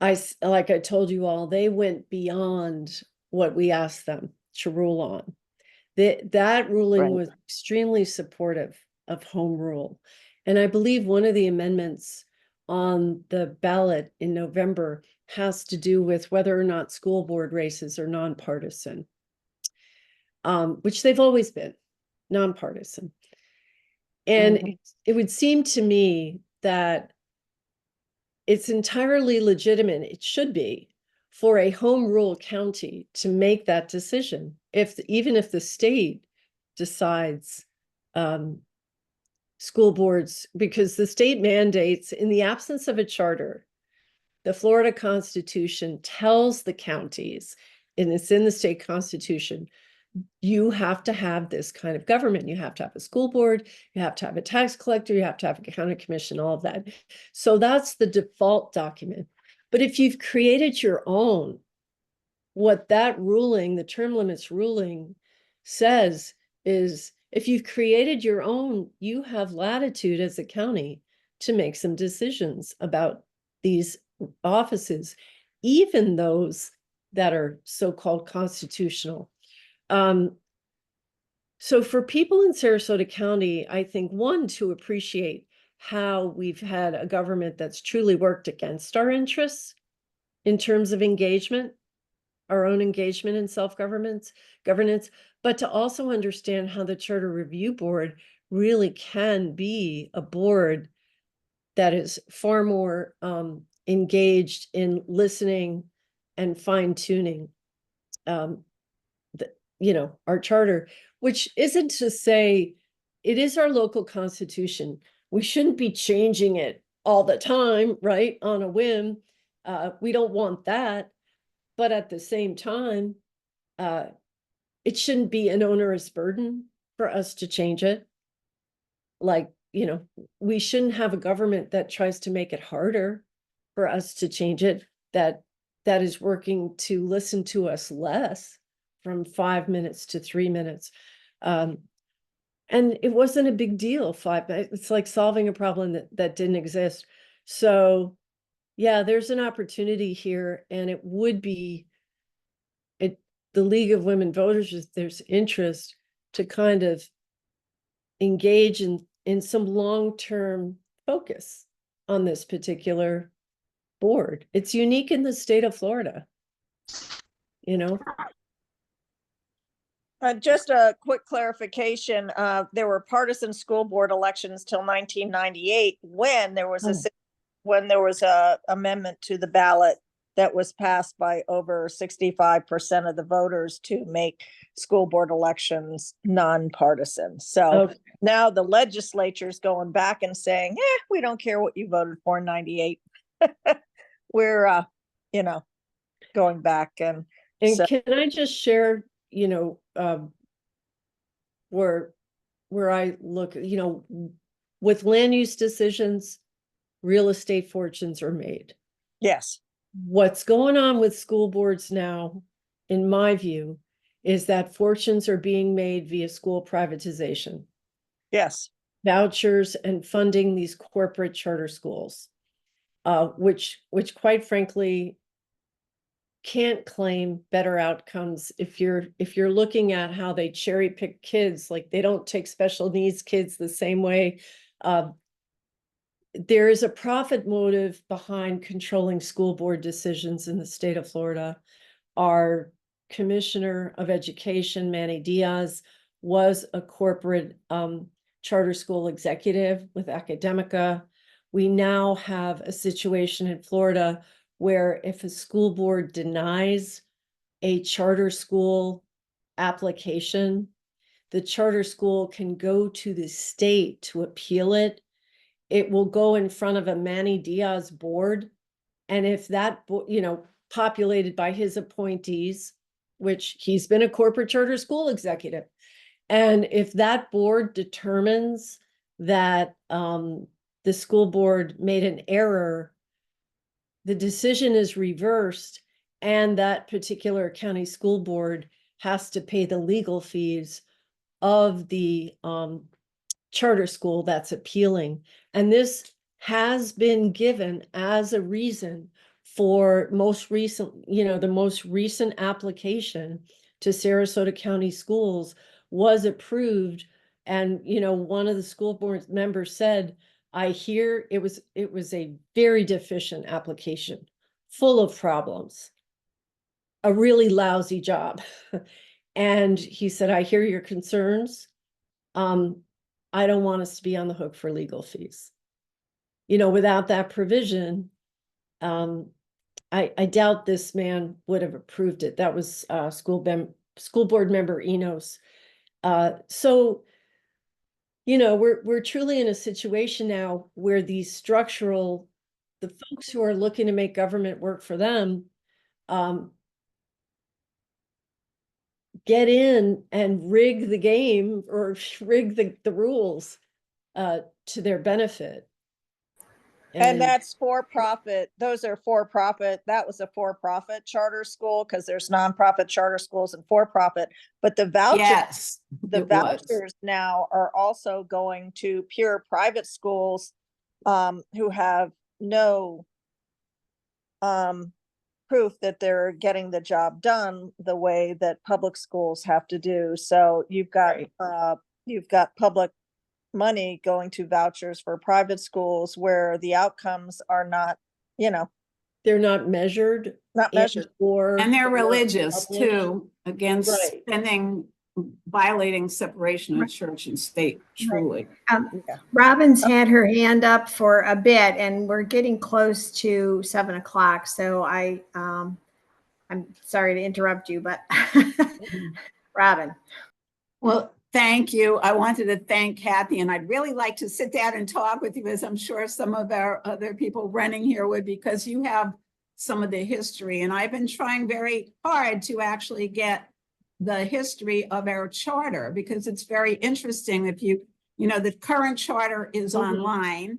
like I told you all, they went beyond what we asked them to rule on. That ruling was extremely supportive of home rule. And I believe one of the amendments on the ballot in November has to do with whether or not school board races are nonpartisan. which they've always been, nonpartisan. And it would seem to me that it's entirely legitimate, it should be, for a home rule county to make that decision, even if the state decides school boards, because the state mandates, in the absence of a charter, the Florida Constitution tells the counties, and it's in the state constitution, you have to have this kind of government. You have to have a school board, you have to have a tax collector, you have to have a county commission, all of that. So that's the default document. But if you've created your own, what that ruling, the term limits ruling, says is if you've created your own, you have latitude as a county to make some decisions about these offices, even those that are so-called constitutional. So for people in Sarasota County, I think, one, to appreciate how we've had a government that's truly worked against our interests in terms of engagement, our own engagement in self-governance, but to also understand how the Charter Review Board really can be a board that is far more engaged in listening and fine-tuning our charter, which isn't to say it is our local constitution. We shouldn't be changing it all the time, right? On a whim. We don't want that. But at the same time, it shouldn't be an onerous burden for us to change it. Like, we shouldn't have a government that tries to make it harder for us to change it, that is working to listen to us less, from 5 minutes to 3 minutes. And it wasn't a big deal. 5 minutes, it's like solving a problem that didn't exist. So yeah, there's an opportunity here, and it would be the League of Women Voters, if there's interest, to kind of engage in some long-term focus on this particular board. It's unique in the state of Florida, Just a quick clarification, there were partisan school board elections till 1998 when there was a amendment to the ballot that was passed by over 65% of the voters to make school board elections nonpartisan. So now the legislature's going back and saying, we don't care what you voted for in 98. We're, going back and so, can I just share, where I look, with land use decisions, real estate fortunes are made. yes. What's going on with school boards now, in my view, is that fortunes are being made via school privatization. Yes. Vouchers and funding these corporate charter schools, which quite frankly can't claim better outcomes. If you're looking at how they cherry pick kids, like they don't take special needs kids the same way. There is a profit motive behind controlling school board decisions in the state of Florida. Our Commissioner of Education, Manny Diaz, was a corporate charter school executive with Academica. We now have a situation in Florida where if a school board denies a charter school application, the charter school can go to the state to appeal it. It will go in front of a Manny Diaz board. And if that, populated by his appointees, which he's been a corporate charter school executive, and if that board determines that the school board made an error, the decision is reversed, and that particular county school board has to pay the legal fees of the charter school that's appealing. And this has been given as a reason for the most recent application to Sarasota County Schools was approved. And, one of the school board members said, I hear it was a very deficient application, full of problems, a really lousy job. And he said, I hear your concerns. I don't want us to be on the hook for legal fees. You know, without that provision, I doubt this man would have approved it. That was school board member Enos. So, you know, we're truly in a situation now where the folks who are looking to make government work for them, get in and rig the game or rig the rules to their benefit. And that's for profit. Those are for profit. That was a for profit charter school because there's nonprofit charter schools and for profit. But the vouchers, Yes, the it was. vouchers now are also going to pure private schools who have no proof that they're getting the job done the way that public schools have to do. So you've got public money going to vouchers for private schools where the outcomes are not, you know, they're not measured. not measured. And they're religious too, against Right. spending, violating separation of church and state, truly. Robin's had her hand up for a bit, and we're getting close to 7 o'clock. So I'm sorry to interrupt you, but Robin. Well, thank you. I wanted to thank Cathy, and I'd really like to sit down and talk with you, as I'm sure some of our other people running here would, because you have some of the history. And I've been trying very hard to actually get the history of our charter, because it's very interesting. If you know, the current charter is online.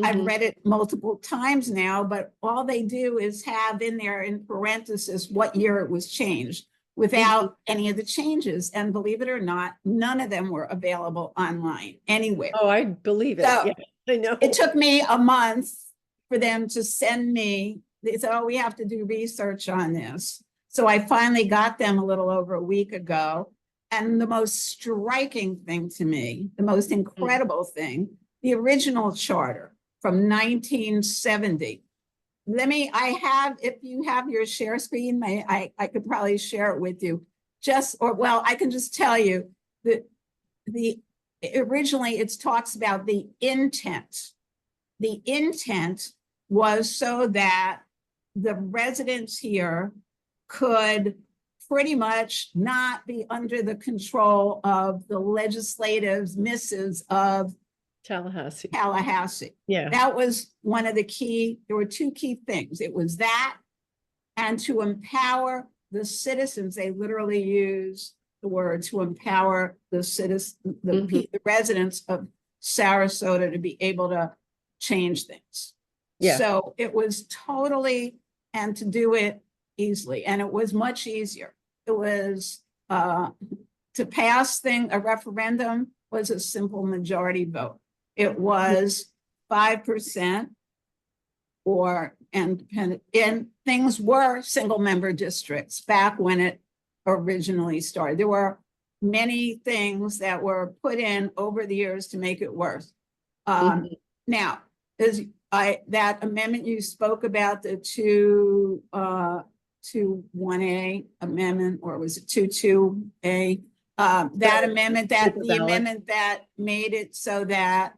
I've read it multiple times now, but all they do is have in there in parentheses what year it was changed, without any of the changes. And believe it or not, none of them were available online anywhere. Oh, I believe it. So, yeah, I know. It took me a month for them to send me, they said, oh, we have to do research on this. So I finally got them a little over a week ago. And the most striking thing to me, the most incredible thing, the original charter from 1970. If you have your share screen, I could probably share it with you. I can just tell you that originally it talks about the intent. The intent was so that the residents here could pretty much not be under the control of the legislative missives of Tallahassee. Yeah. That was one of the there were two key things. It was that, and to empower the citizens. They literally use the word to empower the citizens, the residents of Sarasota to be able to change things. Yeah. So it was totally, and to do it easily. And it was much easier. It was to pass a referendum was a simple majority vote. It was 5% or independent, and things were single member districts back when it originally started. There were many things that were put in over the years to make it worse. Now, that amendment you spoke about, the 221A amendment, or was it 22A? That amendment, the amendment that made it so that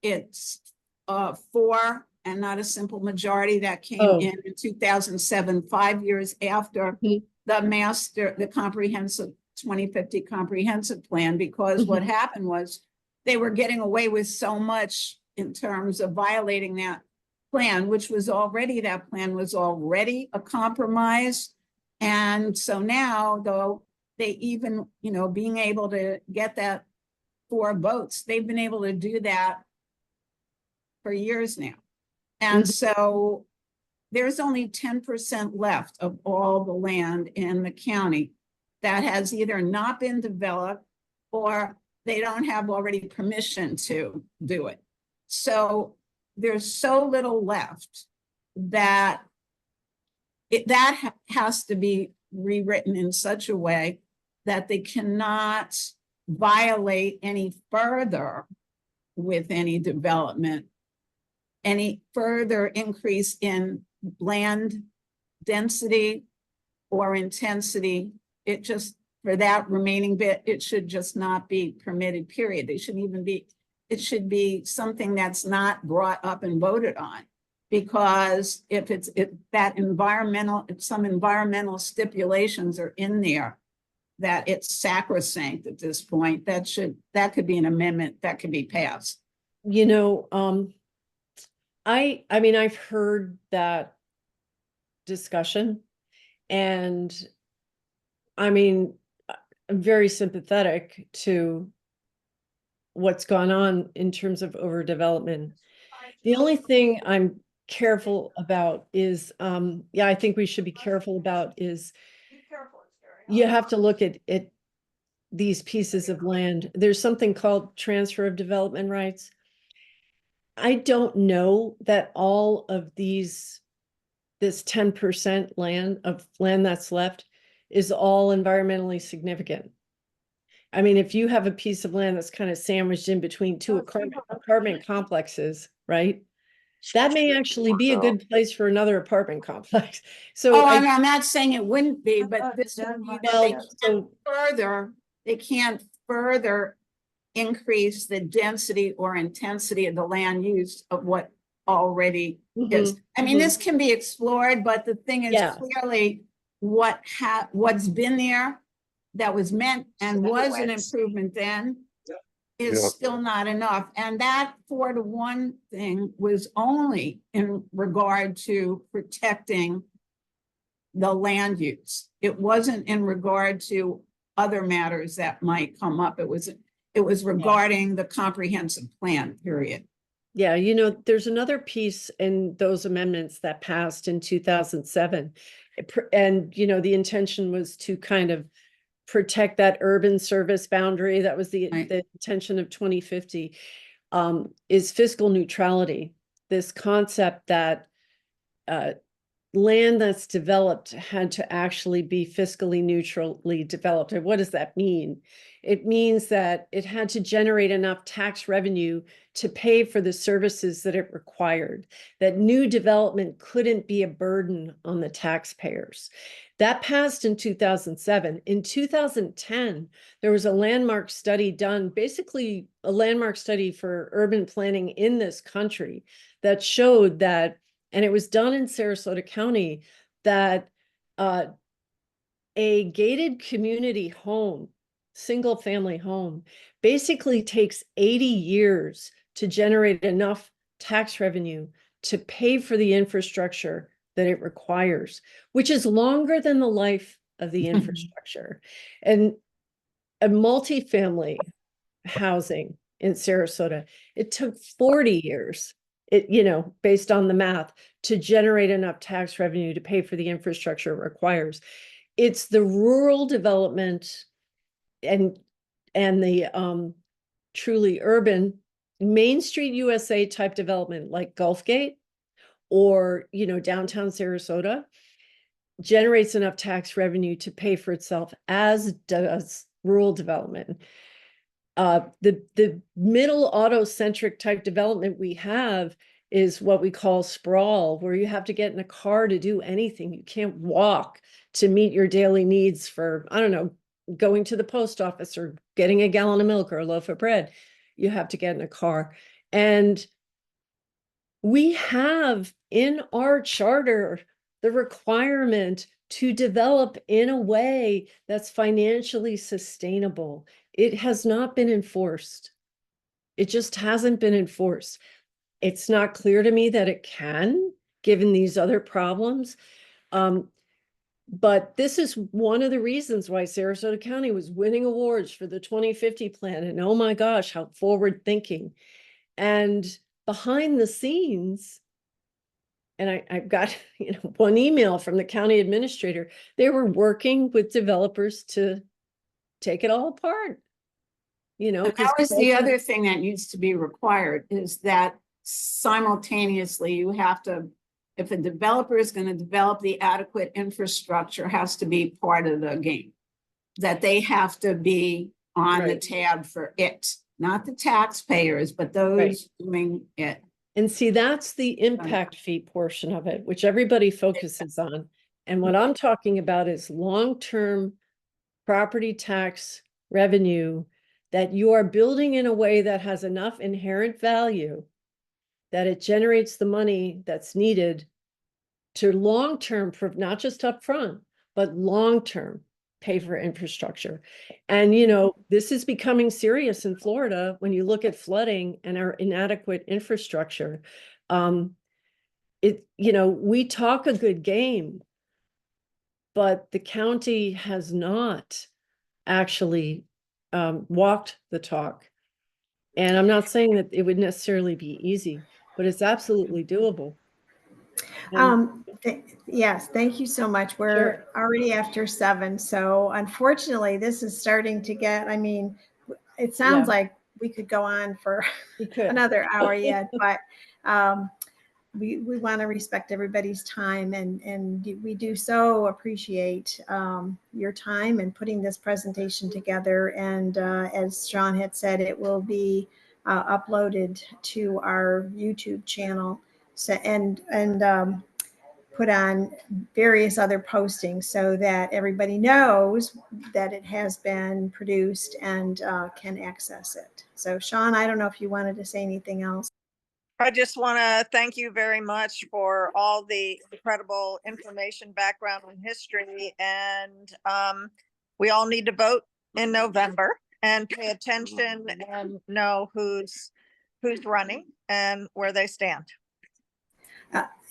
it's 4 and not a simple majority, that came in 2007, 5 years after the 2050 comprehensive plan, because what happened was they were getting away with so much in terms of violating that plan, that plan was already a compromise. And so now, though, they even, being able to get that 4 votes, they've been able to do that for years now. And so there's only 10% left of all the land in the county that has either not been developed or they don't have already permission to do it. So there's so little left that has to be rewritten in such a way that they cannot violate any further with any development, any further increase in land density or intensity. It just for that remaining bit, it should just not be permitted, period. They shouldn't even be, it should be something that's not brought up and voted on. Because if some environmental stipulations are in there, that it's sacrosanct at this point, that could be an amendment that could be passed. You know, I mean, I've heard that discussion, and I mean, I'm very sympathetic to what's gone on in terms of overdevelopment. The only thing I'm careful about is, yeah, I think we should be careful about is you have to look at these pieces of land. There's something called transfer of development rights. I don't know that all of this 10% land that's left is all environmentally significant. I mean, if you have a piece of land that's kind of sandwiched in between two apartment complexes, right? That may actually be a good place for another apartment complex. So I'm not saying it wouldn't be, but this would be that they can't further increase the density or intensity of the land use of what already is. I mean, this can be explored, but the thing is clearly what's been there that was meant and was an improvement then is still not enough. And that 4-to-1 thing was only in regard to protecting the land use. It wasn't in regard to other matters that might come up. It was regarding the comprehensive plan, period. Yeah, you know, there's another piece in those amendments that passed in 2007. And, you know, the intention was to kind of protect that urban service boundary. That was the intention of 2050, is fiscal neutrality. This concept that land that's developed had to actually be fiscally neutrally developed. And what does that mean? It means that it had to generate enough tax revenue to pay for the services that it required, that new development couldn't be a burden on the taxpayers. That passed in 2007. In 2010, there was a landmark study done, basically a landmark study for urban planning in this country that showed that, and it was done in Sarasota County, that a gated community home, single family home, basically takes 80 years to generate enough tax revenue to pay for the infrastructure that it requires, which is longer than the life of the infrastructure. And a multifamily housing in Sarasota, it took 40 years, you know, based on the math, to generate enough tax revenue to pay for the infrastructure it requires. It's the rural development and the truly urban Main Street USA type development like Gulfgate or, you know, downtown Sarasota generates enough tax revenue to pay for itself, as does rural development. The middle auto-centric type development we have is what we call sprawl, where you have to get in a car to do anything. You can't walk to meet your daily needs for, I don't know, going to the post office or getting a gallon of milk or a loaf of bread. You have to get in a car. And we have in our charter the requirement to develop in a way that's financially sustainable. It has not been enforced. It just hasn't been enforced. It's not clear to me that it can, given these other problems. But this is one of the reasons why Sarasota County was winning awards for the 2050 plan. And oh my gosh, how forward thinking. And behind the scenes, and I've got, you know, one email from the county administrator, they were working with developers to take it all apart. You know, that was the other thing that needs to be required, is that simultaneously you have to, if a developer is going to develop the adequate infrastructure, has to be part of the game, that they have to be on the tab for it, not the taxpayers, but those doing it. And see, that's the impact fee portion of it, which everybody focuses on. And what I'm talking about is long-term property tax revenue that you are building in a way that has enough inherent value that it generates the money that's needed to long-term, not just upfront, but long-term pay for infrastructure. And, you know, this is becoming serious in Florida when you look at flooding and our inadequate infrastructure. You know, we talk a good game, but the county has not actually walked the talk. And I'm not saying that it would necessarily be easy, but it's absolutely doable. Yes, thank you so much. We're Sure. already after 7. So unfortunately, this is starting to get, I mean, it sounds Yeah. like we could go on for We could. another hour yet, but we want to respect everybody's time, and we do so appreciate your time and putting this presentation together. And as Sean had said, it will be uploaded to our YouTube channel, so, and put on various other postings so that everybody knows that it has been produced and can access it. So Sean, I don't know if you wanted to say anything else. I just want to thank you very much for all the incredible information, background, and history. And we all need to vote in November and pay attention and know who's running and where they stand.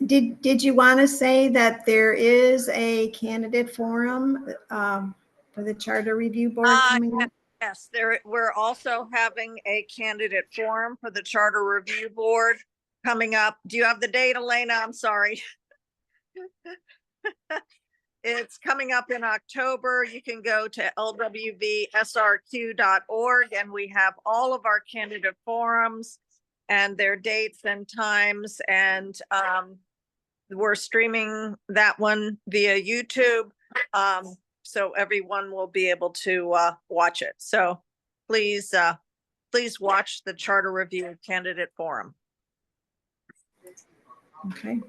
Did you want to say that there is a candidate forum for the Charter Review Board coming up? Yes, we're also having a candidate forum for the Charter Review Board coming up. Do you have the date, Elena? I'm sorry. It's coming up in October. You can go to lwvsrq.org, and we have all of our candidate forums and their dates and times. And we're streaming that one via YouTube. So everyone will be able to watch it. So please watch the Charter Review Candidate Forum. Okay,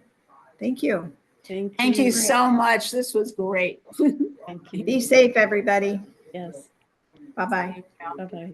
thank you. Thank you so much. This was great. Thank you. Be safe, everybody. Yes. Bye-bye. Bye-bye.